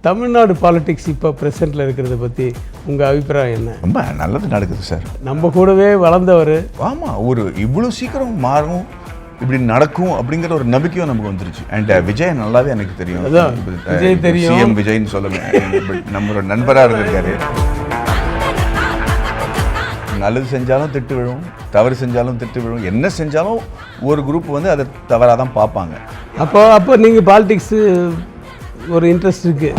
Tamil Nadu politics இப்போ ப்ரெசென்ட்டில் இருக்கிறத பற்றி உங்கள் அபிப்பிராயம் என்ன? ரொம்ப நல்லது நடக்குது சார். நம்ம கூடவே வளர்ந்தவர். ஆமாம், ஒரு இவ்வளோ சீக்கிரம் மாறும், இப்படி நடக்கும் அப்படிங்கிற ஒரு நம்பிக்கையும் நமக்கு வந்துருச்சு. அண்ட் விஜய் நல்லாவே எனக்கு தெரியும். அதான் விஜய் தெரியும், சிஎம் விஜய்னு சொல்லுவேன். நம்மளோட நண்பராக இருக்காரு. நல்லது செஞ்சாலும் திட்டு விழும், தவறு செஞ்சாலும் திட்டு விழும், என்ன செஞ்சாலும் ஒரு குரூப் வந்து அதை தவறாக தான் பார்ப்பாங்க. அப்போ நீங்கள் பாலிடிக்ஸு ஒரு இன்ட்ரெஸ்ட் இருக்கு.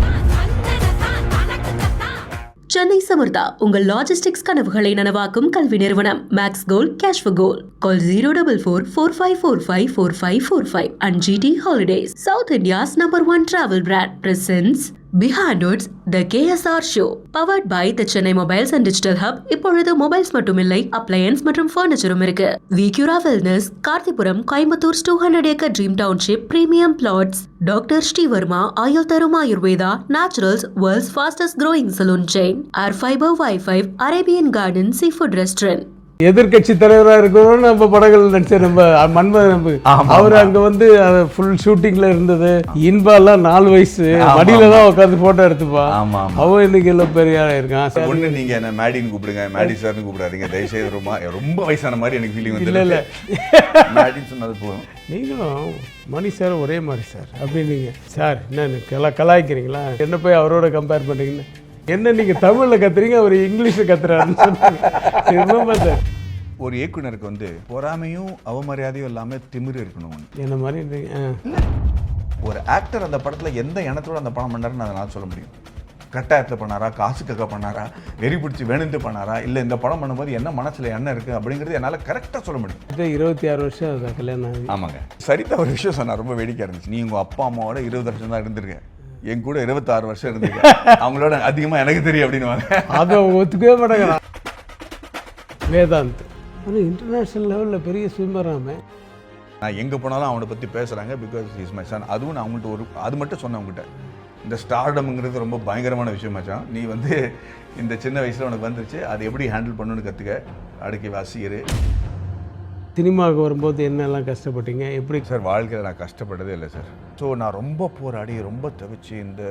சென்னை சமர்தா உங்கள் லாஜிஸ்டிக்ஸ் கனவுகளை நனவாக்கும் கல்வி நிறுவனம் Max Gold cash for gold. Call 04445454545 and GT Holidays, South India's #1 travel brand, presents Behind Woods, the KSR Show, powered by the Chennai Mobiles and Digital Hub. இப்பொழுது மொபைல்ஸ் மட்டுமில்லை, appliances மற்றும் ஃபர்னிச்சரும் இருக்கு. விக்யூரா wellness, Karthipuram, Coimbatore 200 acre dream township, premium flats, doctor Srivarma ஆயுள் தரும் Ayurveda, naturals, world's fastest growing salon chain, air fiber wifi, Arabian garden, seafood restaurant. எதிர்கட்சி தலைவராக இருக்கிறோம் நம்ம படங்கள் நடிச்ச நம்ம மன்மதன் நம்பு அவர் அங்கே வந்து ஃபுல் ஷூட்டிங்கில் இருந்தது. இன்பாலாம் 4 வயசு மடியில தான் உட்காந்து ஃபோட்டோ எடுத்துப்பா. அவன் இன்னைக்கு எல்லாம் பெரிய ஆளாக இருக்கான். ஒன்று நீங்கள் என்ன மேடின்னு கூப்பிடுங்க, மேடி சார்னு கூப்பிடாதீங்க தயவுசெய்து. ரொம்ப வயசான மாதிரி எனக்கு ஃபீலிங் வந்து. இல்லை மேடின்னு சொன்னது போதும். நீங்களும் மணி சார் ஒரே மாதிரி சார் அப்படின்னீங்க. சார் என்ன கலாய்க்கிறீங்களா? என்ன போய் அவரோட கம்பேர் பண்ணுறீங்கன்னு. என்ன நீங்கள் தமிழில் கத்துறீங்க, அவர் இங்கிலீஷில் கத்துறாருன்னு சொன்னாங்க. ஒரு இயக்குனருக்கு வந்து பொறாமையும் அவமரியாதையும் இல்லாமல் திமிரு இருக்கணும். என்ன மாதிரி ஒரு ஆக்டர் அந்த படத்தில் எந்த எண்ணத்தோடு அந்த படம் பண்ணாருன்னு அதை நான் சொல்ல முடியும். கட்டாயத்தில் பண்ணாரா, காசுக்காக பண்ணாரா, வெறி பிடிச்சி வேணுந்து பண்ணாரா, இல்லை இந்த படம் பண்ணும்போது என்ன மனசில் என்ன இருக்குது அப்படிங்கிறது என்னால் கரெக்டாக சொல்ல முடியும். 26 வருஷம் கல்யாணம் ஆகுது. ஆமாங்க. சரிதான். ஒரு விஷயம் சொன்னால் ரொம்ப வேடிக்கையாக இருந்துச்சு. நீ உங்கள் அப்பா அம்மாவோட 20 வருஷம் தான் இருந்திருக்கேன், என் கூட 26 வருஷம் இருந்திருக்கேன், அவங்களோட அதிகமாக எனக்கு தெரியும் அப்படின்னு அதை ஒத்துக்கவே மாட்டேங்கிறான். வேதாந்த் ஆனால் இன்டர்நேஷ்னல் லெவலில் பெரிய ஸ்விம்மராமே. நான் எங்கே போனாலும் அவனை பற்றி பேசுகிறாங்க, பிகாஸ் இஸ் மை சன். அதுவும் நான் அவங்கள்ட்ட அது மட்டும் சொன்னேன் அவங்ககிட்ட. இந்த ஸ்டார்டம்ங்கிறது ரொம்ப பயங்கரமான விஷயம் மச்சான். நீ வந்து இந்த சின்ன வயசில் உனக்கு வந்துருச்சு, அதை எப்படி ஹேண்டில் பண்ணணுன்னு கற்றுக்க, அடுக்கி வாசிக்கிறு. சினிமாவுக்கு வரும்போது என்னெல்லாம் கஷ்டப்பட்டீங்க, எப்படி? சார் வாழ்க்கையில் நான் கஷ்டப்பட்டதே இல்லை சார். ஸோ நான் ரொம்ப போராடி ரொம்ப தவிச்சு இந்த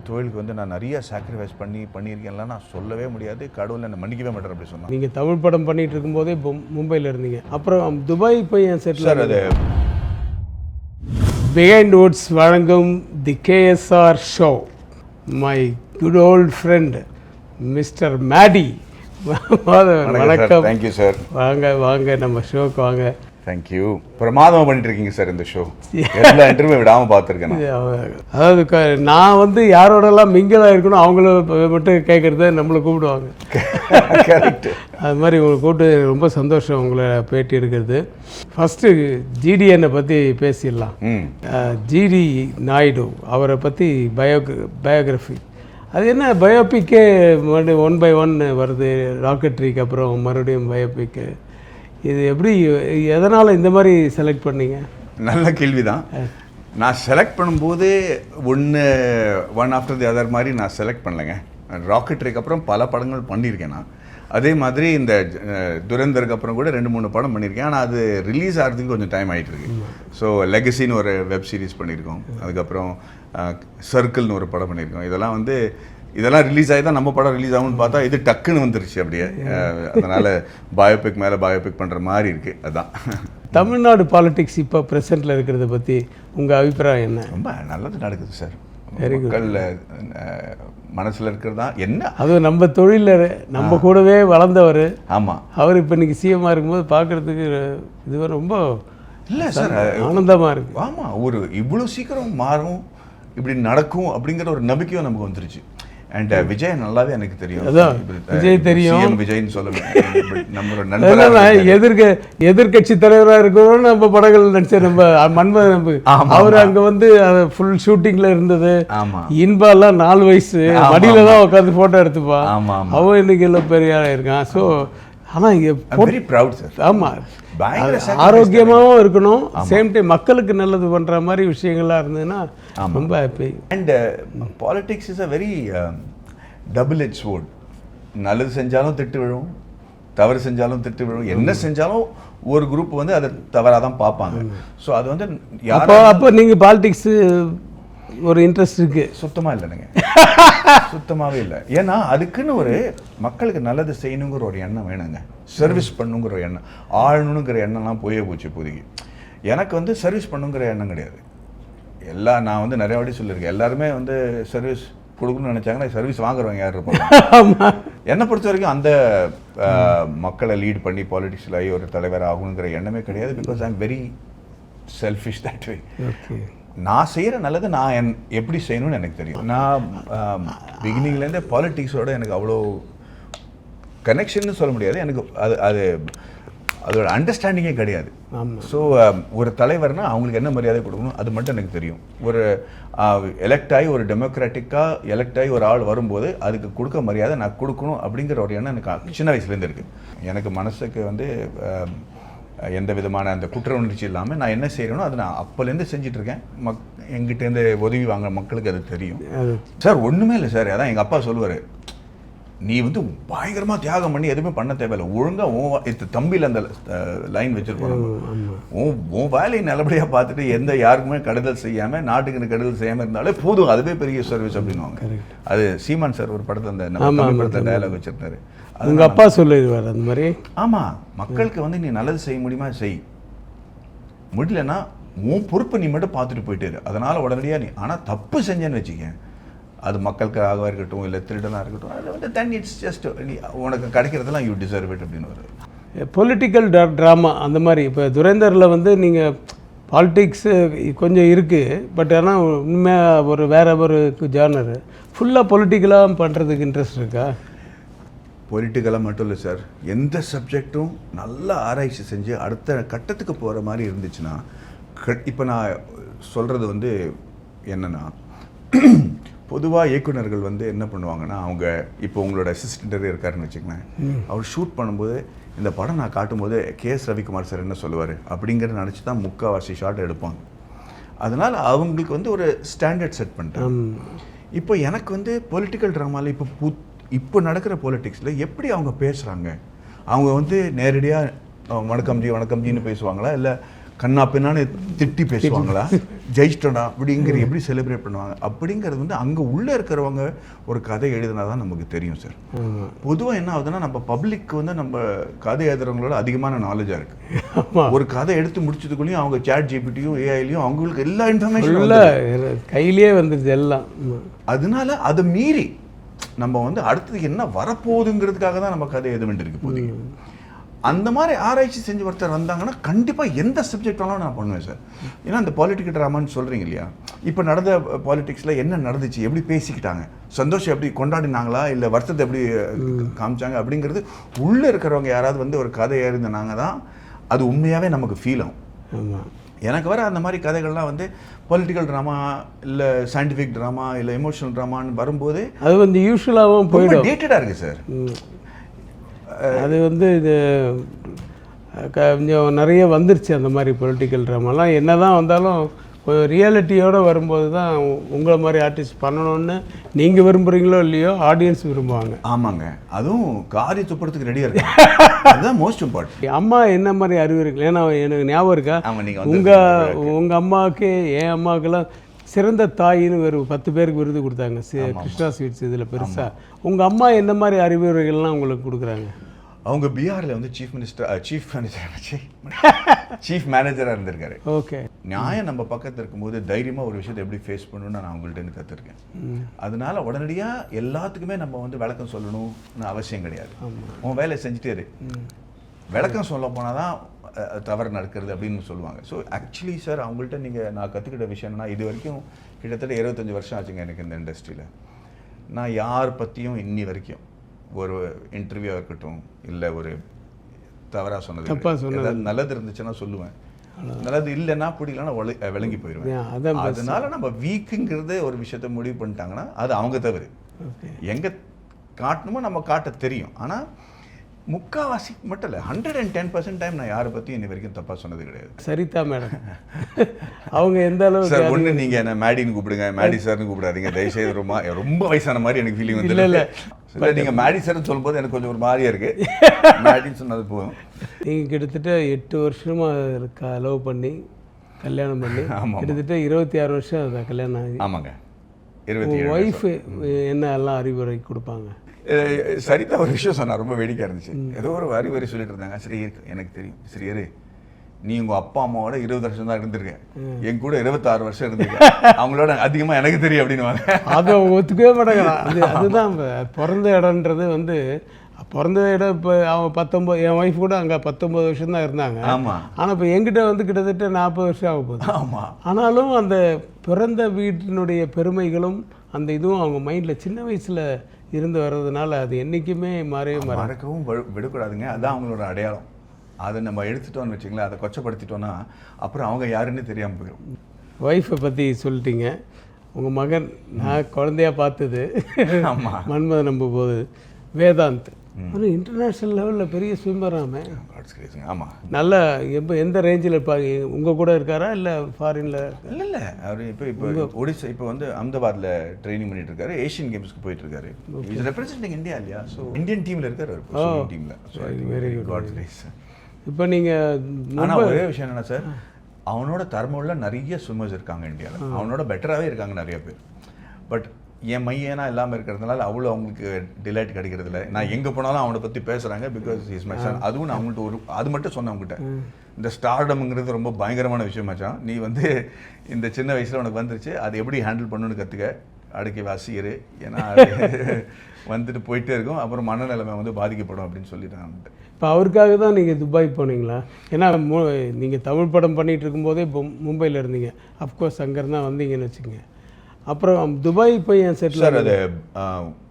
தொழிலுக்கு வந்து நான் நிறைய சாக்ரிஃபைஸ் பண்ணியிருக்கேன்லாம் நான் சொல்லவே முடியாது. கடவுளை என்னை மன்னிக்கவே மாட்டேன் அப்படி சொன்னேன். நீங்கள் தமிழ் படம் பண்ணிகிட்டு இருக்கும்போதே மும்பையில் இருந்தீங்க, அப்புறம் துபாய் போய் என் செட்டில். சார் அது பிஹைண்ட் வுட்ஸ் வழங்கும் the KSR show. My good old friend mister Maddy. வணக்கம். Thank you sir. வாங்க நம்ம ஷோக்கு வாங்க. தேங்க்யூ. பிரமாதமாக பண்ணிட்டு இருக்கீங்க சார் இந்த ஷோ. எல்லா இன்டர்வியூ விடாமல் பார்த்துருக்கேன். அதாவது நான் வந்து யாரோடலாம் மிங்கலாக இருக்கணும் அவங்கள மட்டும் கேட்குறத நம்மளை கூப்பிடுவாங்க. கரெக்ட். அது மாதிரி உங்களை கூப்பிட்டு ரொம்ப சந்தோஷம் உங்களை பேட்டி எடுக்கிறது. ஃபஸ்ட்டு ஜிடிஎன்னை பற்றி பேசிடலாம். ஜிடி நாயுடு அவரை பற்றி பயோகிராஃபி. அது என்ன பயோபிக்கே மறுபடியும் 1 by 1 வருது, ராக்கெட்ரிக்கு அப்புறம் மறுபடியும் பயோபிக்கு. இது எப்படி, எதனால் இந்த மாதிரி செலக்ட் பண்ணீங்க? நல்ல கேள்வி தான். நான் செலக்ட் பண்ணும்போது ஒன் ஆஃப்டர் தி அதர் மாதிரி நான் செலக்ட் பண்ணலைங்க. ராக்கெட்ரிக்கு அப்புறம் பல படங்கள் பண்ணியிருக்கேன் நான். அதே மாதிரி இந்த துரந்தருக்கு அப்புறம் கூட 2-3 படம் பண்ணியிருக்கேன். ஆனால் அது ரிலீஸ் ஆகிறதுக்கு கொஞ்சம் டைம் ஆகிட்டு இருக்கு. ஸோ லெகசின்னு ஒரு வெப் சீரிஸ் பண்ணியிருக்கோம். அதுக்கப்புறம் சர்க்கிள்னு ஒரு படம் பண்ணியிருக்கோம். இதெல்லாம் ரிலீஸ் ஆகி தான் நம்ம படம் ரிலீஸ் ஆகும்னு பார்த்தா இது டக்குன்னு வந்துருச்சு அப்படியே. அதனால் பயோபிக் மேலே பயோபிக் பண்ணுற மாதிரி இருக்குது. அதுதான். தமிழ்நாடு பாலிடிக்ஸ் இப்போ ப்ரெசென்ட்டில் இருக்கிறத பற்றி உங்கள் அபிப்பிராயம் என்ன? ரொம்ப நல்லது நடக்குது சார். மக்கள் மனசில் இருக்கிறது தான் என்ன, அதுவும் நம்ம தொழிலில் நம்ம கூடவே வளர்ந்தவர். ஆமாம். அவர் இப்போ இன்றைக்கி சிஎம்மாக இருக்கும்போது பார்க்குறதுக்கு இது ரொம்ப இல்லை சார், ஆனந்தமாக இருக்குது. ஆமாம், ஒரு இவ்வளோ சீக்கிரம் மாறும், இப்படி நடக்கும் அப்படிங்கிற ஒரு நம்பிக்கையும் நமக்கு வந்துருச்சு. அண்ட் விஜய் நல்லாவே எனக்கு தெரியும். அதான் விஜய் தெரியும், சிஎம் விஜய்னு சொல்லுவேன். நம்மளோட நண்பர். எதிர்கட்சி தலைவராக இருக்கிறோம் நம்ம படங்கள் நடிச்ச நம்ம மன்மதன் நம்பு அவர் அங்கே வந்து ஃபுல் ஷூட்டிங்கில் இருந்தது. இன்பாலாம் 4 வயசு மடியில தான் உட்காந்து ஃபோட்டோ எடுத்துப்பா. அவன் இன்னைக்கு எல்லாம் பெரிய ஆளாக இருக்கான். ஸோ ஆனால் வெரி ப்ரவுட் சார். ஆமாம், ஆரோக்கியமாகவும் இருக்கணும், சேம் டைம் மக்களுக்கு நல்லது பண்ணுற மாதிரி விஷயங்கள்லாம் இருந்ததுன்னா ரொம்ப happy. And politics is a very double edge sword. நல்லது செஞ்சாலும் திட்டு விழும், தவறு செஞ்சாலும் திட்டு விழும், என்ன செஞ்சாலும் ஒரு குரூப் வந்து அதை தவறாக தான் பார்ப்பாங்க. ஸோ அது வந்து அப்போ நீங்கள் பாலிடிக்ஸு ஒரு இன்ட்ரெஸ்ட் இருக்கு? சுத்தமாக இல்லைங்க, சுத்தமாகவே இல்லை. ஏன்னா அதுக்குன்னு ஒரு மக்களுக்கு நல்லது செய்யணுங்கிற ஒரு எண்ணம் வேணுங்க, சர்வீஸ் பண்ணுங்கிற ஒரு எண்ணம், ஆளணுங்கிற எண்ணம்லாம் போயே போச்சு இப்போதைக்கு. எனக்கு வந்து சர்வீஸ் பண்ணுங்கிற எண்ணம் கிடையாது. நான் வந்து நிறைய வாட்டி சொல்லியிருக்கேன், எல்லாருமே வந்து சர்வீஸ் கொடுக்கணும்னு நினச்சாங்கன்னா சர்வீஸ் வாங்குறவங்க யார் இருப்பாங்க? என்னை பொறுத்த வரைக்கும் அந்த மக்களை லீட் பண்ணி பாலிடிக்ஸில் ஆகி ஒரு தலைவர் ஆகணுங்கிற எண்ணமே கிடையாது. Because I am very selfish that way. நான் செய்கிற நல்லது நான் எப்படி செய்யணும்னு எனக்கு தெரியும். நான் பிகினிங்லேருந்தே பாலிட்டிக்ஸோட எனக்கு அவ்வளோ கனெக்ஷன்னு சொல்ல முடியாது. எனக்கு அது அதோட அண்டர்ஸ்டாண்டிங்கே கிடையாது. ஸோ ஒரு தலைவர்னா அவங்களுக்கு என்ன மரியாதை கொடுக்கணும் அது மட்டும் எனக்கு தெரியும். ஒரு எலெக்ட் ஆகி ஒரு டெமோக்ராட்டிக்காக எலெக்ட் ஆகி ஒரு ஆள் வரும்போது அதுக்கு கொடுக்க மரியாதை நான் கொடுக்கணும் அப்படிங்கிற ஒரு எண்ணம் எனக்கு சின்ன வயசுலேருந்து இருக்குது. எனக்கு மனசுக்கு வந்து எந்த விதமான அந்த குற்ற உணர்ச்சி இல்லாமல் நான் என்ன செய்கிறேனோ அதை நான் அப்போலேருந்து செஞ்சிட்ருக்கேன். எங்கிட்டேருந்து உதவி வாங்குற மக்களுக்கு அது தெரியும். சார் ஒன்றுமே இல்லை சார், அதான் எங்கள் அப்பா சொல்லுவார், நீ வந்து பயங்கரமாக தியாகம் பண்ணி எதுவுமே பண்ண தேவையில்லை, ஒழுங்காக தம்பியில் அந்த லைன் வச்சுருக்கோம், உன் வேலையை நல்லபடியாக பார்த்துட்டு யாருக்குமே கெடுதல் செய்யாமல் நாட்டுக்கு கெடுதல் செய்யாமல் இருந்தாலே போதும், அதுவே பெரிய சர்வீஸ் அப்படின்வாங்க. அது சீமான் சார் ஒரு படத்தில் அந்த படத்தில் டயலாக் வச்சுருந்தாரு. உங்கள் அப்பா சொல்லிடுவார் அந்த மாதிரி. ஆமாம், மக்களுக்கு வந்து நீ நல்லது செய்ய முடியுமா செய், முடியலன்னா உன் பொறுப்பை நீ மட்டும் பார்த்துட்டு போயிட்டு, அதனால் உடனடியாக நீ ஆனால் தப்பு செஞ்சேன்னு வச்சுக்க, அது மக்களுக்காக இருக்கட்டும் இல்லை திருடனாக இருக்கட்டும், அது வந்து தென் இட்ஸ் ஜஸ்ட் நீ உனக்கு கிடைக்கிறதெல்லாம் யூ டிசர்வ் இட் அப்படின்னு வருது. பொலிட்டிக்கல் ட்ராமா அந்த மாதிரி. இப்போ துரேந்தரில் வந்து நீங்கள் பாலிட்டிக்ஸு கொஞ்சம் இருக்குது, பட் ஆனால் உண்மையாக ஒரு வேற ஒரு ஜானர் ஃபுல்லாக பொலிட்டிக்கலாக பண்ணுறதுக்கு இன்ட்ரெஸ்ட் இருக்கா? பொலிட்டிக்கலாக மட்டும் இல்லை சார், எந்த சப்ஜெக்டும் நல்லா ஆராய்ச்சி செஞ்சு அடுத்த கட்டத்துக்கு போகிற மாதிரி இருந்துச்சுன்னா, இப்போ நான் சொல்கிறது வந்து என்னென்னா, பொதுவாக இயக்குநர்கள் வந்து என்ன பண்ணுவாங்கன்னா, அவங்க இப்போ உங்களோட அசிஸ்டண்ட்டே இருக்காருன்னு வச்சுக்கோங்களேன், அவர் ஷூட் பண்ணும்போது இந்த படம் நான் காட்டும்போது KS ரவிக்குமார் சார் என்ன சொல்லுவார் அப்படிங்கிறத நினச்சி தான் முக்கால்வாசி ஷாட் எடுப்பாங்க. அதனால் அவங்களுக்கு வந்து ஒரு ஸ்டாண்டர்ட் செட் பண்ணிட்டாங்க. இப்போ எனக்கு வந்து பொலிட்டிக்கல் ட்ராமாவில் இப்போ நடக்கிற பொலிட்டிக்ஸில் எப்படி அவங்க பேசுகிறாங்க, அவங்க வந்து நேரடியாக வணக்கம்ஜின்னு பேசுவாங்களா, இல்லை கண்ணா பின்னான்னு திட்டி பேசுவாங்களா, ஜெயிச்சிட்டோடா அப்படிங்கிற எப்படி செலிப்ரேட் பண்ணுவாங்க அப்படிங்கிறது வந்து அங்கே உள்ளே இருக்கிறவங்க ஒரு கதை எழுதினா தான் நமக்கு தெரியும் சார். பொதுவாக என்ன ஆகுதுன்னா, நம்ம பப்ளிக் வந்து நம்ம கதை எழுதுறவங்களோட அதிகமான நாலேஜாக இருக்குது. ஒரு கதை எடுத்து முடிச்சதுக்குள்ளேயும் அவங்க சாட் ஜிபிடியும் ஏஐலையும் அவங்களுக்கு எல்லா இன்ஃபர்மேஷனும் கையிலேயே வந்துடுது எல்லாம். அதனால அதை மீறி நம்ம வந்து அடுத்தது என்ன வரப்போகுதுங்கிறதுக்காக தான் நம்ம கதை எழுத வேண்டியிருக்கு போதுங்க. அந்த மாதிரி ஆராய்ச்சி செஞ்சு ஒருத்தர் வந்தாங்கன்னா கண்டிப்பாக எந்த சப்ஜெக்ட் வேணாலும் நான் பண்ணுவேன் சார். ஏன்னா அந்த பாலிட்டிக்கல் ட்ராமான்னு சொல்கிறீங்க இல்லையா, இப்போ நடந்த பாலிடிக்ஸில் என்ன நடந்துச்சு, எப்படி பேசிக்கிட்டாங்க, சந்தோஷம் எப்படி கொண்டாடினாங்களா, இல்லை வருத்தத்தை எப்படி காமிச்சாங்க அப்படிங்கிறது உள்ளே இருக்கிறவங்க யாராவது வந்து ஒரு கதை எழுதினாங்க தான் அது உண்மையாகவே நமக்கு ஃபீல் ஆகும். எனக்கு வர அந்த மாதிரி கதைகள்லாம் வந்து பொலிட்டிக்கல் ட்ராமா இல்லை சயின்டிஃபிக் ட்ராமா இல்லை எமோஷனல் ட்ராமான்னு வரும்போது அது வந்து யூஸ்வலாகவும் போய்டும், டேட்டடாக இருக்குது சார். அது வந்து இது கொஞ்சம் நிறைய வந்துருச்சு அந்த மாதிரி பொலிட்டிக்கல் ட்ராமாலாம். என்ன தான் வந்தாலும் ரியாலிட்டியோடு வரும்போது தான் உங்களை மாதிரி ஆர்டிஸ்ட் பண்ணணும்னு நீங்கள் விரும்புகிறீங்களோ இல்லையோ ஆடியன்ஸ் விரும்புவாங்க. ஆமாங்க, அதுவும் காரி துப்புறதுக்கு ரெடியாக இருக்கு, அதுதான் மோஸ்ட் இம்பார்ட்டன்ட். அம்மா என்ன மாதிரி அறிவுறுங்கள், ஏன்னா எனக்கு ஞாபகம் இருக்கா, உங்கள் அம்மாவுக்கு என் அம்மாவுக்கெல்லாம் சிறந்த தாயின்னு ஒரு 10 பேருக்கு விருது கொடுத்தாங்க கிருஷ்ணா ஸ்வீட்ஸ் இதில் பெருசாக. உங்கள் அம்மா என்ன மாதிரி அறிவுரைகள்லாம் உங்களுக்கு கொடுக்குறாங்க? அவங்க பீகாரில் வந்து சீஃப் மேனேஜராக இருந்திருக்காரு. ஓகே, நியாயம் நம்ம பக்கத்தில் இருக்கும்போது தைரியமாக ஒரு விஷயத்தை எப்படி ஃபேஸ் பண்ணணும்னு நான் அவங்கள்ட்ட கற்றுருக்கேன். அதனால உடனடியாக எல்லாத்துக்குமே நம்ம வந்து விளக்கம் சொல்லணும்னு அவசியம் கிடையாது. உன் வேலையை செஞ்சுட்டே இரு, விளக்கம் சொல்ல போனால் தான் தவறு நடக்கிறது அப்படின்னு சொல்லுவாங்க. ஸோ ஆக்சுவலி சார் அவங்கள்ட்ட நான் கற்றுக்கிட்ட விஷயம் என்னன்னா, இது வரைக்கும் கிட்டத்தட்ட 25 வருஷம் ஆச்சுங்க எனக்கு இந்த இண்டஸ்ட்ரியில். நான் யார் பற்றியும் இன்னி வரைக்கும் ஒரு இன்டர்வியூவாக இருக்கட்டும் இல்லை ஒரு தவறாக சொன்னது நல்லது இருந்துச்சுன்னா சொல்லுவேன், நல்லது இல்லைன்னா பிடிக்கலன்னா விளங்கி போயிடுவேன். அதனால நம்ம வீக்குங்கிறது ஒரு விஷயத்த முடிவு பண்ணிட்டாங்கன்னா அது அவங்க தவறு. எங்கே காட்டணுமோ நம்ம காட்ட தெரியும். ஆனால் முக்கால்வாசி மட்டும் இல்லை, 110% டைம் நான் யாரை பற்றியும் இன்னி வரைக்கும் தப்பாக சொன்னது கிடையாது. சரிதா மேடம், அவங்க எந்த அளவு சார் ஒன்று நீங்கள் என்ன மேடின்னு கூப்பிடுங்க, மேடி சார்னு கூப்பிடாதீங்க தயவுசெய்து. ரொம்ப வயசான மாதிரி எனக்கு ஃபீலிங் வந்து இல்லை. நீங்கள் மேடி சார்னு சொல்லும்போது எனக்கு கொஞ்சம் ஒரு மாதிரியாக இருக்குது, மேடின்னு சொன்னது போதும். நீங்கள் கிட்டத்தட்ட 8 வருஷமாக லவ் பண்ணி கல்யாணம் பண்ணி ஆமாம். கிட்டத்தட்ட 26 வருஷம் அதை கல்யாணம் ஆகி. ஆமாங்க 27 ஒய்ஃபு என்ன எல்லாம் அறிவுரை கொடுப்பாங்க? சரிதா ஒரு விஷயம் சொன்னா ரொம்ப வேடிக்கையாக இருந்துச்சு. ஏதோ ஒரு அறிவுரை சொல்லிட்டு இருந்தாங்க. சரி எனக்கு தெரியும், சரி இரு, நீ உங்கள் அப்பா அம்மாவோட 20 வருஷம் தான் இருந்திருக்க, என் கூட 26 வருஷம் இருந்திருக்க, அவங்களோட அதிகமாக எனக்கு தெரியும் அப்படின்னுவாங்க. அதை ஒத்துக்கவே மாட்டேங்கிறான். அதுதான் பிறந்த இடம்ன்றது வந்து பிறந்த இடம். இப்போ அவன் 19, என் ஒய்ஃப் கூட அங்கே 19 வருஷம் தான் இருந்தாங்க. ஆமாம். ஆனால் இப்போ என்கிட்ட வந்து கிட்டத்தட்ட 40 வருஷம் ஆக போகுது. ஆமாம். ஆனாலும் அந்த பிறந்த வீட்டினுடைய பெருமைகளும் அந்த இதுவும் அவங்க மைண்டில் சின்ன வயசில் இருந்து வர்றதுனால அது என்றைக்குமே மறக்கவும் விடக்கூடாதுங்க. அதுதான் அவங்களோட அடையாளம். அதை நம்ம எடுத்துட்டோம்னு வச்சுங்களேன், அதை கொச்சப்படுத்திட்டோன்னா அப்புறம் அவங்க யாருன்னு தெரியாமல் போயிடும். ஒய்ஃபை பற்றி சொல்லிட்டீங்க. உங்கள் மகன் நான் குழந்தையா பார்த்தது மன்மத நம்ப போது வேதாந்த், ஆனால் இன்டர்நேஷ்னல் லெவலில் பெரிய ஸ்விம்மராமே. ஆமாம். நல்ல எந்த ரேஞ்சில் இருப்பாங்க? உங்கள் கூட இருக்காரா இல்லை ஃபாரினில்? இல்லை அவர் இப்போ ஒடிசா இப்போ வந்து அஹமதாபாத்தில் ட்ரைனிங் பண்ணிட்டு இருக்காரு. ஏஷியன் கேம்ஸ்க்கு போயிட்டு இருக்காரு. இஸ் ரெப்ரசென்டிங் இந்தியா இல்லையா? ஸோ இந்தியன் டீமில் இருக்காரு அவர், டீமில். So very good. God's grace. இப்போ நீங்கள் ஆனால் ஒரே விஷயம் என்னென்னா சார், அவனோட தரமுள்ள நிறைய ஸ்விம்மர்ஸ் இருக்காங்க இந்தியாவில். அவனோட பெட்டராகவே இருக்காங்க நிறைய பேர். பட் என் மையனா இல்லாமல் இருக்கிறதுனால அவ்வளோ அவங்களுக்கு டிலைட் கிடைக்கிறதில்ல. நான் எங்கே போனாலும் அவனை பற்றி பேசுகிறாங்க, பிகாஸ் இஸ் மை சன். அதுவும் நான் அவங்கள்ட்ட அது மட்டும் சொன்னேன் அவங்ககிட்ட, இந்த ஸ்டார்டம்ங்கிறது ரொம்ப பயங்கரமான விஷயம் மச்சான். நீ வந்து இந்த சின்ன வயசில் உனக்கு வந்துருச்சு, அதை எப்படி ஹேண்டில் பண்ணணும்னு கற்றுக்க, அடுக்கி வாசிக்கிறு, ஏன்னா வந்துட்டு போயிட்டே இருக்கும், அப்புறம் மனநிலைமை வந்து பாதிக்கப்படும் அப்படின்னு சொல்லிட்டாங்க. இப்போ அவருக்காக தான் நீங்கள் துபாய் போனீங்களா? ஏன்னா நீங்கள் தமிழ் படம் பண்ணிகிட்டு இருக்கும்போதே மும்பையில் இருந்தீங்க. அஃப்கோர்ஸ் அங்கேருந்து தான் வந்தீங்கன்னு வச்சுக்கோங்க. அப்புறம் துபாய் போய் என் செட்டில். சார் அது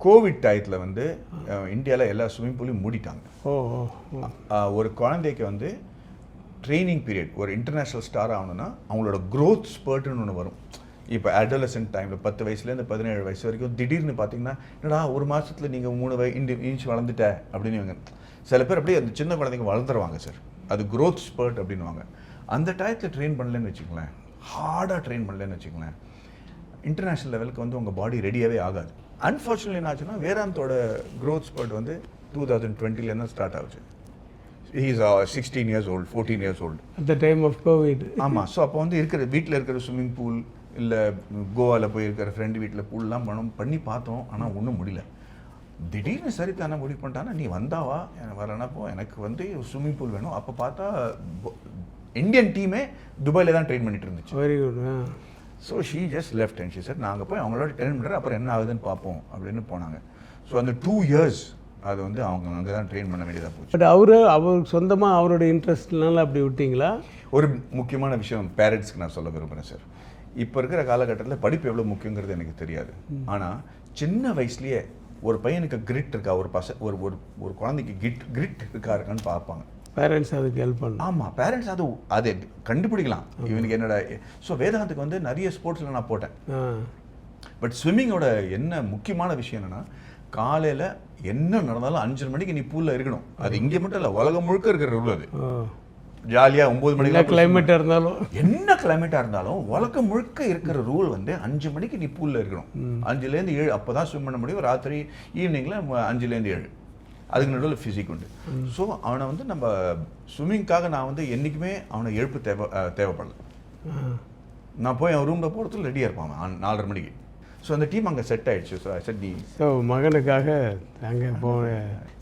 கோவிட் டயத்தில் வந்து இந்தியாவில் எல்லா ஸ்விம்மிங் பூலையும் மூடிட்டாங்க. ஒரு குழந்தைக்கு வந்து ட்ரைனிங் பீரியட், ஒரு இன்டர்நேஷ்னல் ஸ்டார் ஆகணும்னா அவங்களோட க்ரோத் ஸ்பர்ட்னு ஒன்று வரும். இப்போ அடோலசன்ட் டைமில் 10 வயசுலேருந்து 17 வயசு வரைக்கும் திடீர்னு பார்த்தீங்கன்னா, என்னடா ஒரு மாதத்தில் நீங்கள் 3 இன்ச் வளர்ந்துட்ட அப்படின்னு. சில பேர் அப்படியே அந்த சின்ன குழந்தைங்க வளர்ந்துருவாங்க சார். அது க்ரோத் ஸ்பர்ட் அப்படின்வாங்க. அந்த டயத்தில் ட்ரெயின் பண்ணலன்னு வச்சுக்கோங்களேன், ஹார்டாக ட்ரெயின் பண்ணலன்னு வச்சுக்கோங்களேன், இன்டர்நேஷ்னல் லெவலுக்கு வந்து உங்கள் பாடி ரெடியாகவே ஆகாது. அன்ஃபார்ச்சுனேட்லி என்ன ஆச்சுன்னா, வேதாந்தோட க்ரோத் ஸ்பர்ட் வந்து 2020 தான் ஸ்டார்ட் ஆகுச்சு. He is 16 years old, 14 years old at the time of COVID. ஆமாம். ஸோ அப்போ வந்து வீட்டில் இருக்கிற ஸ்விம்மிங் பூல் இல்லை கோவாவில் போய் இருக்கிற ஃப்ரெண்டு வீட்டில் பூல்லாம் பண்ணி பார்த்தோம், ஆனால் ஒன்றும் முடியல. திடீர்னு சரி தானே முடிவு பண்ணிட்டானா, நீ வந்தாவா வரேனப்போ எனக்கு வந்து ஸ்விம்மிங் பூல் வேணும். அப்போ பார்த்தா இந்தியன் டீமே துபாயில் தான் ட்ரெயின் பண்ணிட்டு இருந்துச்சு. Very good. So she just left and she sir, நாங்கள் போய் அவங்களோட ட்ரெயின் பண்ணுறேன், அப்புறம் என்ன ஆகுதுன்னு பார்ப்போம் அப்படின்னு போனாங்க. ஸோ அந்த 2 years அது வந்து அவங்க அங்கே தான் ட்ரெயின் பண்ண வேண்டியதாக போச்சு. பட் அவர் சொந்தமாக அவரோட இன்ட்ரெஸ்ட்னால அப்படி விட்டீங்களா? ஒரு முக்கியமான விஷயம் பேரண்ட்ஸ்க்கு நான் சொல்ல விரும்புகிறேன் சார். இப்போ இருக்கிற காலகட்டத்தில் படிப்பு எவ்வளோ முக்கியங்கிறது எனக்கு தெரியாது. ஆனால் சின்ன வயசுலேயே ஒரு பையனுக்கு கிரிட் இருக்கா, ஒரு குழந்தைக்கு கிரிட் இருக்கான்னு பார்ப்பாங்க. பேரண்ட்ஸ் அதுக்கு ஹெல்ப் பண்ணணும். ஆமாம், பேரண்ட்ஸ் அதை கண்டுபிடிக்கலாம் இவனுக்கு என்னடா. ஸோ வேதாந்துக்கு வந்து நிறைய ஸ்போர்ட்ஸில் நான் போட்டேன். பட் ஸ்விம்மிங்கோட என்ன முக்கியமான விஷயம் என்னென்னா, காலையில் என்ன நடந்தாலும் 5:30 மணிக்கு நீ பூலில் இருக்கணும். அது இங்கே மட்டும் இல்லை, உலகம் முழுக்க இருக்கிற ரூல் அது. ஜாலியாக 9 மணிக்கு கிளைமேட்டாக இருந்தாலும், என்ன கிளைமேட்டாக இருந்தாலும் உலகம் முழுக்க இருக்கிற ரூல் வந்து 5 மணிக்கு நீ பூலில் இருக்கணும். 5லேருந்து 7 அப்போ தான் ஸ்விம் பண்ண முடியும். ராத்திரி ஈவினிங்கில் 5லேருந்து 7 அதுக்கு நடுவில் ஃபிசிக் உண்டு. ஸோ அவனை வந்து நம்ம ஸ்விம்மிங்காக நான் வந்து என்றைக்குமே அவனை எழுப்பு தேவைப்படல. நான் போய் அவன் ரூமில் போகிறதுக்கு ரெடியாக இருப்பான் 4:30 மணிக்கு. ஸோ அந்த டீம் அங்கே செட் ஆகிடுச்சு. ஸோ சரி, ஸோ மகனுக்காக அங்கே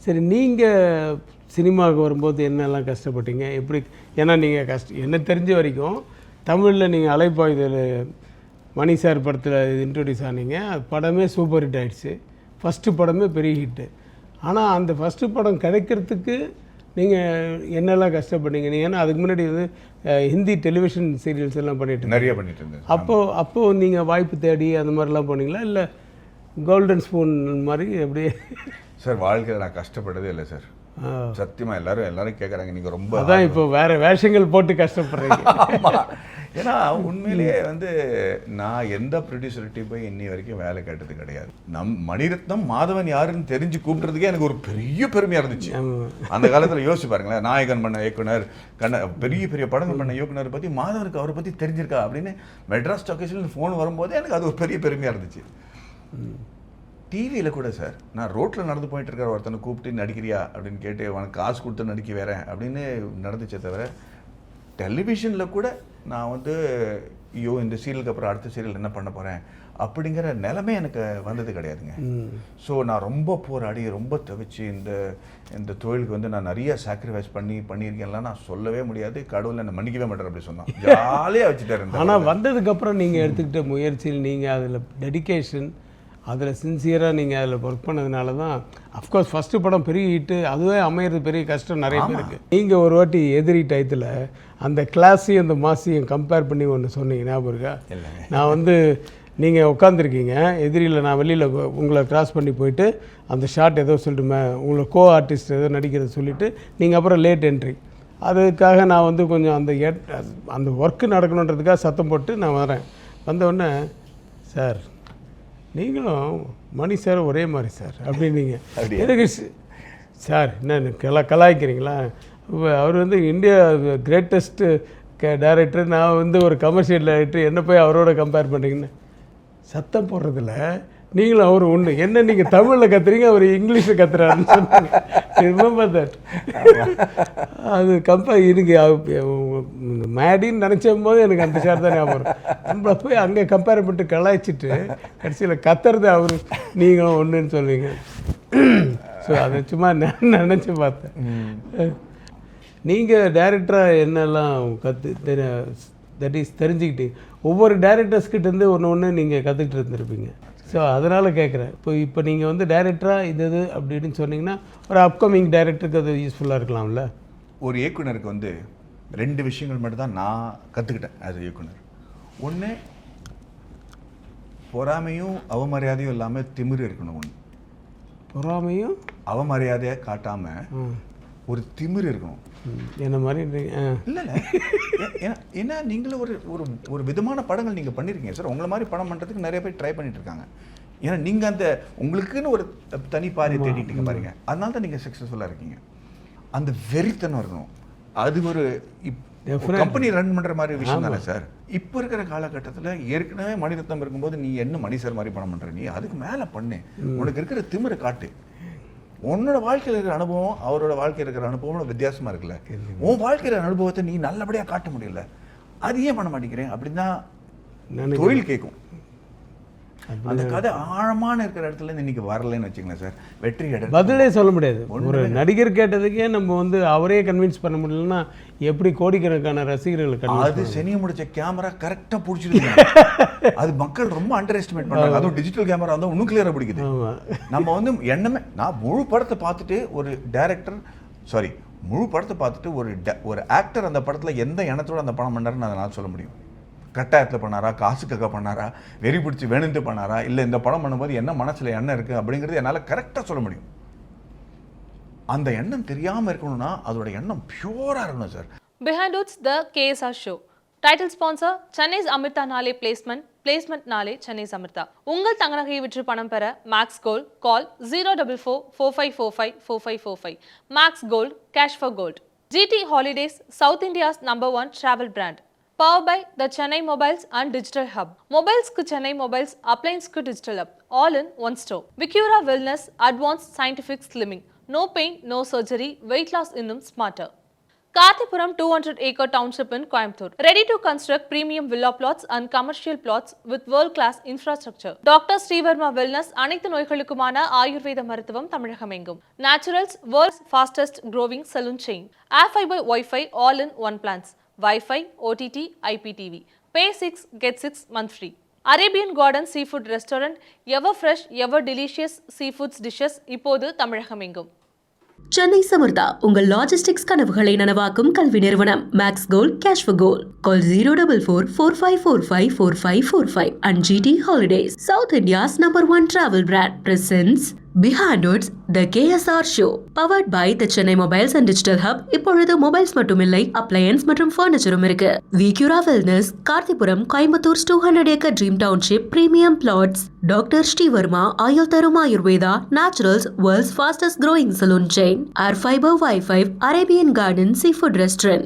சரி, நீங்கள் சினிமாவுக்கு வரும்போது என்னெல்லாம் கஷ்டப்பட்டீங்க, எப்படி? ஏன்னா நீங்கள் என்ன தெரிஞ்ச வரைக்கும் தமிழில் நீங்கள் அலைப்பாயுதல் மணி சார் படத்தில் இன்ட்ரடியூஸ் ஆனீங்க. படமே சூப்பர் ஹிட் ஆகிடுச்சு. ஃபஸ்ட்டு படமே பெரிய ஹிட்டு. ஆனால் அந்த ஃபஸ்ட்டு படம் கிடைக்கிறதுக்கு நீங்கள் என்னெல்லாம் கஷ்டப்பட்டீங்க? நீங்கள் ஏன்னா அதுக்கு முன்னாடி வந்து ஹிந்தி டெலிவிஷன் சீரியல்ஸ் எல்லாம் நிறைய பண்ணிட்டு இருந்தேன். அப்போது நீங்கள் வாய்ப்பு தேடி அந்த மாதிரிலாம் போனீங்களா, இல்லை கோல்டன் ஸ்பூன் மாதிரி எப்படியே? சார் வாழ்க்கையில் நான் கஷ்டப்பட்டதே இல்லை சார், சத்தியமாக. எல்லாரும் கேட்குறாங்க, நீங்கள் ரொம்ப அதான் இப்போ வேறு வேஷங்கள் போட்டு கஷ்டப்படுறீங்க. ஏன்னா உண்மையிலேயே வந்து நான் எந்த ப்ரொடியூசர்கிட்டையும் போய் இன்னி வரைக்கும் வேலை கேட்டது கிடையாது. மணிரத்னம் மாதவன் யாருன்னு தெரிஞ்சு கூப்பிட்றதுக்கே எனக்கு ஒரு பெரிய பெருமையாக இருந்துச்சு. அந்த காலத்தில் யோசிச்சு பாருங்களேன், நாயகன் பண்ண இயக்குனர், பெரிய பெரிய படங்கள் பண்ண இயக்குனர் பற்றி மாதவனுக்கு அவரை பற்றி தெரிஞ்சிருக்கா அப்படின்னு மெட்ராஸ் டாக்கீஸ்ல ஃபோன் வரும்போது எனக்கு அது ஒரு பெரிய பெருமையாக இருந்துச்சு. டிவியில் கூட சார், நான் ரோட்டில் நடந்து போயிட்டு இருக்கிற ஒருத்தனை கூப்பிட்டு நடிக்கிறியா அப்படின்னு கேட்டு உனக்கு காசு கொடுத்து நடிக்க வேறேன் அப்படின்னு நடந்துச்சே தவிர டெலிவிஷனில் கூட நான் வந்து ஐயோ இந்த சீரியலுக்கு அப்புறம் அடுத்த சீரியல் என்ன பண்ண போகிறேன் அப்படிங்கிற நிலைமை எனக்கு வந்தது கிடையாதுங்க. ஸோ நான் ரொம்ப போராடி ரொம்ப தவிச்சு இந்த தொழிலுக்கு வந்து நான் நிறைய சாக்ரிஃபைஸ் பண்ணியிருக்கேன்லாம் நான் சொல்லவே முடியாது. கடவுள் என்னை மன்னிக்கவே மாட்டேன் அப்படி சொன்னான். ஜாலியாக வச்சுட்டாரு. ஆனால் வந்ததுக்கப்புறம் நீங்கள் எடுத்துக்கிட்ட முயற்சியில் நீங்கள் அதில் டெடிக்கேஷன், அதில் சின்சியராக நீங்கள் அதில் ஒர்க் பண்ணதுனால தான் அஃப்கோர்ஸ் ஃபஸ்ட்டு படம் பெரிய ஹிட்டு, அதுவே அமையிறது பெரிய கஷ்டம் நிறைய பேருக்கு. நீங்கள் ஒரு வாட்டி எதிரி டயத்தில் அந்த கிளாஸையும் அந்த மாஸையும் கம்பேர் பண்ணி ஒன்று சொன்னீங்க, ஞாபகம் இருக்கா? நான் வந்து நீங்கள் உட்காந்துருக்கீங்க எதிரியில், நான் வெளியில் உங்களை கிராஸ் பண்ணி போயிட்டு அந்த ஷாட் ஏதோ சொல்லிட்டுமே உங்களை கோ ஆர்டிஸ்ட் ஏதோ நடிக்கிறத சொல்லிவிட்டு நீங்கள் அப்புறம் லேட் என்ட்ரி, அதுக்காக நான் வந்து கொஞ்சம் அந்த ஒர்க்கு நடக்கணுன்றதுக்காக சத்தம் போட்டு நான் வரேன். வந்தவுடனே சார் நீங்களும் மணி சார் ஒரே மாதிரி சார் அப்படின்னீங்க. எனக்கு சார் என்ன கலாய்க்கிறீங்களா? அவர் வந்து இந்தியா கிரேட்டஸ்ட்டு டைரக்டர், நான் வந்து ஒரு கமர்ஷியல் டைரக்டர், என்ன போய் அவரோட கம்பேர் பண்ணுறீங்கன்னு சத்தம் போடுறதில்ல. நீங்களும் அவர் ஒன்று என்ன நீங்கள் தமிழில் கத்துறீங்க, அவர் இங்கிலீஷில் கத்துறாருன்னு சொன்னாங்க. Remember that. அது எனக்கு மேடின்னு நினச்சும் போது எனக்கு அந்த ஷாட் தான் ஞாபகம். நம்மளை போய் அங்கே கம்பேர் பண்ணிட்டு கலாய்ச்சிட்டு கடைசியில் கத்துறது அவர் நீங்களும் ஒன்றுன்னு சொல்லுவீங்க. ஸோ அதை சும்மா நினச்சி பார்த்தேன். நீங்கள் டைரக்டராக என்னெல்லாம் தட் இஸ் தெரிஞ்சுக்கிட்டீங்க, ஒவ்வொரு டைரக்டர்ஸ்கிட்டேருந்து ஒன்று நீங்கள் கற்றுக்கிட்டு இருந்திருப்பீங்க. ஸோ அதனால் கேட்குறேன். இப்போ நீங்கள் வந்து டைரக்டராக இது அப்படின்னு சொன்னீங்கன்னா ஒரு அப்கமிங் டைரக்டருக்கு அது யூஸ்ஃபுல்லாக இருக்கலாம்ல. ஒரு இயக்குனருக்கு வந்து 2 விஷயங்கள் மட்டும்தான் நான் கற்றுக்கிட்டேன் ஆஸ் இயக்குனர். ஒன்று, பொறாமையும் அவமரியாதையும் இல்லாமல் திமிரு இருக்கணும். ஒன்று, பொறாமையும் அவமரியாதையாக காட்டாமல் ஒரு திமிரு இருக்கணும். என்ன மாதிரி இல்லை ஏன்னா நீங்களும் ஒரு விதமான படங்கள் நீங்கள் பண்ணியிருக்கீங்க சார். உங்களை மாதிரி படம் பண்ணுறதுக்கு நிறைய பேர் ட்ரை பண்ணிட்டு இருக்காங்க. ஏன்னா நீங்கள் அந்த உங்களுக்குன்னு ஒரு தனி பாதையை தேடிட்டீங்க பாருங்க, அதனால தான் நீங்கள் சக்ஸஸ்ஃபுல்லாக இருக்கீங்க. அந்த வெறித்தனம் இருக்கணும். அது ஒரு கம்பெனி ரன் பண்ணுற மாதிரி விஷயம் தானே சார். இப்போ இருக்கிற காலகட்டத்தில் ஏற்கனவே மணிரத்னம் இருக்கும்போது நீ என்ன மணி சார் மாதிரி படம் பண்ணுற, நீ அதுக்கு மேலே பண்ணு, உனக்கு இருக்கிற திமிரை காட்டு. உன்னோட வாழ்க்கையில் இருக்கிற அனுபவம் அவரோட வாழ்க்கையில் இருக்கிற அனுபவம் வித்தியாசமாக இருக்குல்ல. உன் வாழ்க்கையில அனுபவத்தை நீ நல்லபடியாக காட்ட முடியல, அது ஏன் பண்ண மாட்டேங்கிறேன் அப்படின்னு தான் தொழில் கேட்கும். அந்த கதை ஆழமான இருக்கிற இடத்துல இருந்து இன்னைக்கு வரலன்னு வச்சுக்கோங்க சார், வெற்றி பதிலே சொல்ல முடியாது. ஒரு நடிகர் கேட்டதுக்கே நம்ம வந்து அவரே கன்வின்ஸ் பண்ண முடியலன்னா எப்படி கோடிக்கணக்கான ரசிகர்களுக்கு? அது செனியை முடிச்ச கேமரா கரெக்டாக பிடிச்சிருக்கு. அது மக்கள் ரொம்ப அண்டர் எஸ்டிமேட் பண்ணுறாங்க. அதுவும் டிஜிட்டல் கேமரா வந்து இன்னும் கிளியராக பிடிக்குது. நம்ம வந்து எண்ணமே, நான் முழு படத்தை பார்த்துட்டு ஒரு டைரக்டர் முழு படத்தை பார்த்துட்டு ஒரு ஆக்டர் அந்த படத்தில் எந்த எண்ணத்தோட அந்த படம் பண்ணாருன்னு அதை நான் சொல்ல முடியும். கட்டாயத்தில் பண்ணாரா, காசுக்காக பண்ணாரா, வெறி பிடிச்சி வேணுன்ட்டு பண்ணாரா, இல்லை இந்த படம் பண்ணும்போது என்ன மனசில் எண்ணம் இருக்குது அப்படிங்கிறது என்னால் கரெக்டாக சொல்ல முடியும். அந்த எண்ணம் தெரியாமல் இருக்கணும்னா அதோட எண்ணம் பியூராக இருக்கணும் sir. Behind Woods, the KSR show. Title sponsor, Chennai's Amrita Nale Placement Nale Chennai's Amrita. உங்கள் தங்க நகையை விற்று பணம் பெற Max Gold, call 044-4545-4545. Max Gold, cash for gold. GT Holidays, South India's #1 travel brand. Powered by the Chennai Mobiles and Digital Hub. Mobiles ku Chennai Mobiles, appliance ku Digital Hub. All in one store. Vicura Wellness, advanced scientific slimming. No pain, no surgery, weight loss innum smarter. Karthipuram 200-acre township in Coimbatore. Ready to construct premium villa plots and commercial plots with world-class infrastructure. Dr. Srivarma Wellness, அனைத்து நோய்களுக்குமான ஆயுர்வேத மருத்துவம் தமிழகமெங்கும். Naturals, world's fastest growing salon chain. Air Fiber Wi-Fi, all in one plans. Wi-Fi, OTT, IPTV. Pay 6, get 6 month free. Arabian Garden Seafood Restaurant, ever fresh, ever delicious seafoods dishes, இப்போது தமிழகமெங்கும். சென்னை சமர்த்தா உங்கள் logistics கனவுகளை நனவாக்கும் கல்வி நிறுவனம் Max Gold cash for gold. Call 044-4545-4545 and GT Holidays, South India's #1 travel brand, presents Behind Woods, the KSR show. Powered by the Chennai Mobiles and Digital Hub. இப்பொழுது mobiles மட்டுமில்லை, appliances மற்றும் ஃபர்னிச்சரும் இருக்கு. Vicura Wellness, கார்த்திபுரம், Coimbatore 200-acre Dream Township, Premium Plots. Dr. Srivarma, ஆயுள் தரும் Ayurveda, Naturals, world's fastest growing salon chain. Air Fiber Wi-Fi, Arabian Garden Seafood Restaurant.